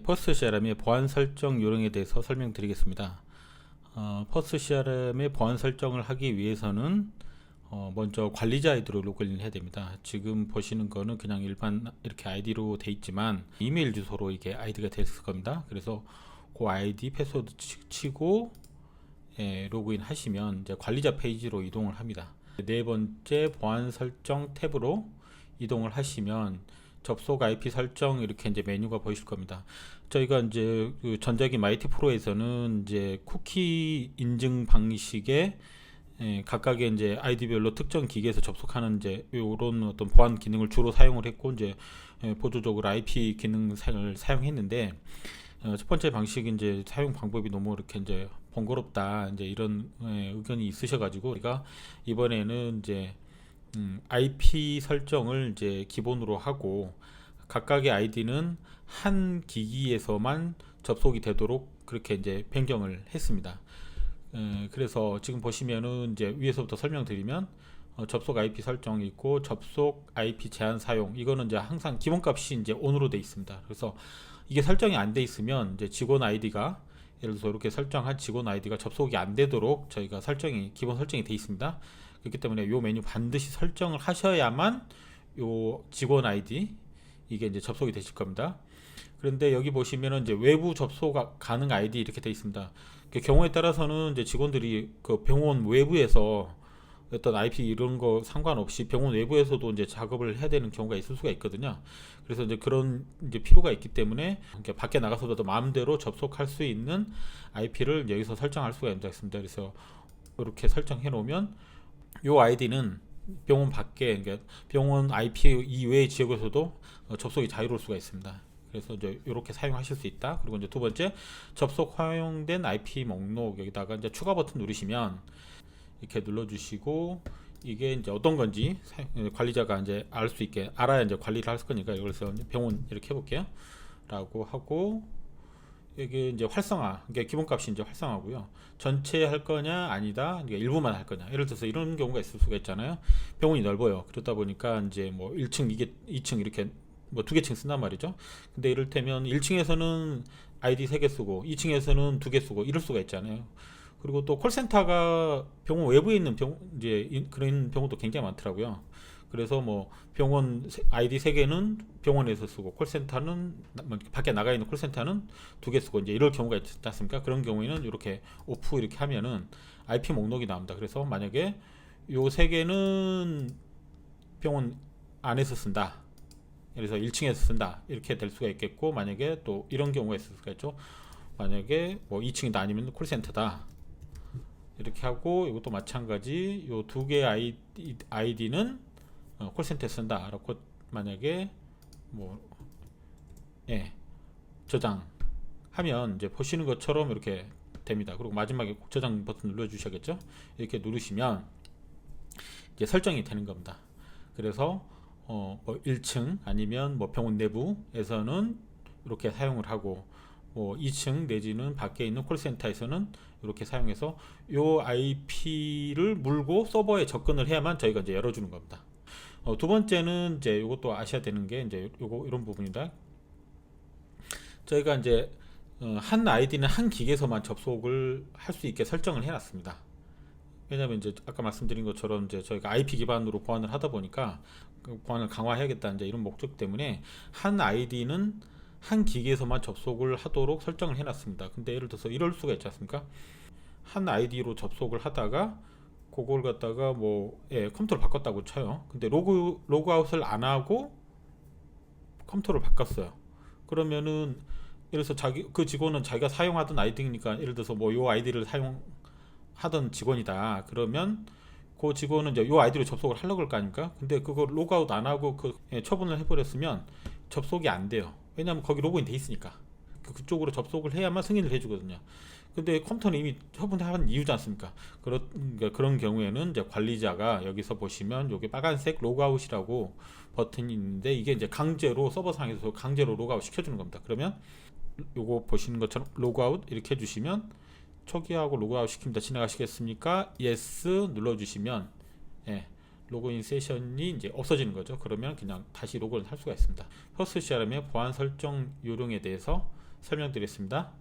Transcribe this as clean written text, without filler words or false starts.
퍼스트 CRM의 보안 설정 요령에 대해서 설명드리겠습니다. 퍼스트 CRM의 보안 설정을 하기 위해서는 먼저 관리자 아이디로 로그인을 해야 됩니다. 지금 보시는 거는 그냥 일반 이렇게 아이디로 돼 있지만 이메일 주소로 이게 아이디가 됐을 겁니다. 그래서 그 아이디 패스워드 치고 로그인 하시면 이제 관리자 페이지로 이동을 합니다. 네 번째 보안 설정 탭으로 이동을 하시면 접속 IP 설정 이렇게 이제 메뉴가 보이실 겁니다. 저희가 이제 그 전자기기 마이티 프로에서는 이제 쿠키 인증 방식의 각각의 이제 아이디별로 특정 기기에서 접속하는 이제 이런 어떤 보안 기능을 주로 사용을 했고 이제 보조적으로 IP 기능을 사용했는데 첫 번째 방식 이제 사용 방법이 너무 이렇게 이제 번거롭다 이제 이런 의견이 있으셔가지고 우리가 이번에는 이제 IP 설정을 이제 기본으로 하고 각각의 아이디는 한 기기에서만 접속이 되도록 그렇게 이제 변경을 했습니다. 그래서 지금 보시면은 이제 위에서부터 설명드리면 접속 IP 설정이 있고 접속 IP 제한 사용 이거는 이제 항상 기본값이 이제 ON으로 돼 있습니다. 그래서 이게 설정이 안 돼 있으면 이제 직원 아이디가 예를 들어서 이렇게 설정한 직원 아이디가 접속이 안 되도록 저희가 기본 설정이 돼 있습니다. 그렇기 때문에 이 메뉴 반드시 설정을 하셔야만 이 직원 아이디 이게 이제 접속이 되실 겁니다. 그런데 여기 보시면은 이제 외부 접속 가능 아이디 이렇게 되어 있습니다. 그 경우에 따라서는 이제 직원들이 그 병원 외부에서 어떤 IP 이런 거 상관없이 병원 외부에서도 이제 작업을 해야 되는 경우가 있을 수가 있거든요. 그래서 이제 그런 이제 필요가 있기 때문에 밖에 나가서도 마음대로 접속할 수 있는 IP를 여기서 설정할 수가 있습니다. 그래서 이렇게 설정해 놓으면 이 아이디는 병원 밖에 그러니까 병원 IP 이외의 지역에서도 접속이 자유로울 수가 있습니다. 그래서 이제 이렇게 사용하실 수 있다. 그리고 이제 두 번째 접속 허용된 IP 목록 여기다가 이제 추가 버튼 누르시면 이렇게 눌러주시고 이게 이제 어떤 건지 관리자가 이제 알 수 있게 알아야 이제 관리를 할 거니까 그래서 병원 이렇게 해볼게요. 라고 하고 이게 이제 활성화, 그러니까 기본값이 이제 활성화고요. 전체 할 거냐 아니다, 그러니까 일부만 할 거냐. 예를 들어서 이런 경우가 있을 수가 있잖아요. 병원이 넓어요. 그러다 보니까 이제 뭐 1층, 이게 2층 이렇게 뭐 두 개 층 쓴단 말이죠. 근데 이를테면 1층에서는 아이디 3개 쓰고 2층에서는 2개 쓰고 이럴 수가 있잖아요. 그리고 또 콜센터가 병원 외부에 있는 이제 그런 병원도 굉장히 많더라고요. 그래서 뭐 병원 아이디 3개는 병원에서 쓰고 콜센터는 밖에 나가 있는 콜센터는 2개 쓰고 이제 이럴 경우가 있지 않습니까? 그런 경우에는 이렇게 오프 이렇게 하면은 IP 목록이 나옵니다. 그래서 만약에 요 3개는 병원 안에서 쓴다. 그래서 1층에서 쓴다. 이렇게 될 수가 있겠고 만약에 또 이런 경우가 있을 수가 있죠. 만약에 뭐 2층이다 아니면 콜센터다. 이렇게 하고 이것도 마찬가지 요 두 개 아이디는 콜센터에 쓴다 라고 만약에 뭐 저장하면 이제 보시는 것처럼 이렇게 됩니다. 그리고 마지막에 저장 버튼 눌러 주셔야겠죠. 이렇게 누르시면 이제 설정이 되는 겁니다. 그래서 뭐 1층 아니면 뭐 병원 내부에서는 이렇게 사용을 하고 뭐 2층 내지는 밖에 있는 콜센터에서는 이렇게 사용해서 요 IP를 물고 서버에 접근을 해야만 저희가 이제 열어주는 겁니다. 두 번째는 이제 이것도 아셔야 되는 게 이제 요거 이런 부분이다. 저희가 이제 한 아이디는 한 기기에서만 접속을 할 수 있게 설정을 해놨습니다. 왜냐하면 이제 아까 말씀드린 것처럼 이제 저희가 IP 기반으로 보안을 하다 보니까 그 보안을 강화해야겠다 이제 이런 목적 때문에 한 아이디는 한 기기에서만 접속을 하도록 설정을 해놨습니다. 근데 예를 들어서 이럴 수가 있지 않습니까? 한 아이디로 접속을 하다가 그걸 갖다가 뭐 컴퓨터를 바꿨다고 쳐요. 근데 로그아웃을 안 하고 컴퓨터를 바꿨어요. 그러면은 예를 들어서 그 직원은 자기가 사용하던 아이디니까 예를 들어서 뭐 요 아이디를 사용하던 직원이다. 그러면 그 직원은 이제 요 아이디로 접속을 하려고 할 거 아닙니까? 근데 그거 로그아웃 안 하고 처분을 해버렸으면 접속이 안 돼요. 왜냐하면 거기 로그인 돼 있으니까 그쪽으로 접속을 해야만 승인을 해주거든요. 근데 컴퓨터는 이미 처분한 이유지 않습니까? 그러니까 그런 경우에는 이제 관리자가 여기서 보시면 여기 빨간색 로그아웃이라고 버튼이 있는데 이게 이제 강제로 서버상에서 강제로 로그아웃 시켜주는 겁니다. 그러면 요거 보시는 것처럼 로그아웃 이렇게 해주시면 초기화하고 로그아웃 시킵니다. 진행하시겠습니까? yes 눌러주시면 로그인 세션이 이제 없어지는 거죠. 그러면 그냥 다시 로그인 할 수가 있습니다. 퍼스트 CRM의 보안 설정 요령에 대해서 설명드렸습니다.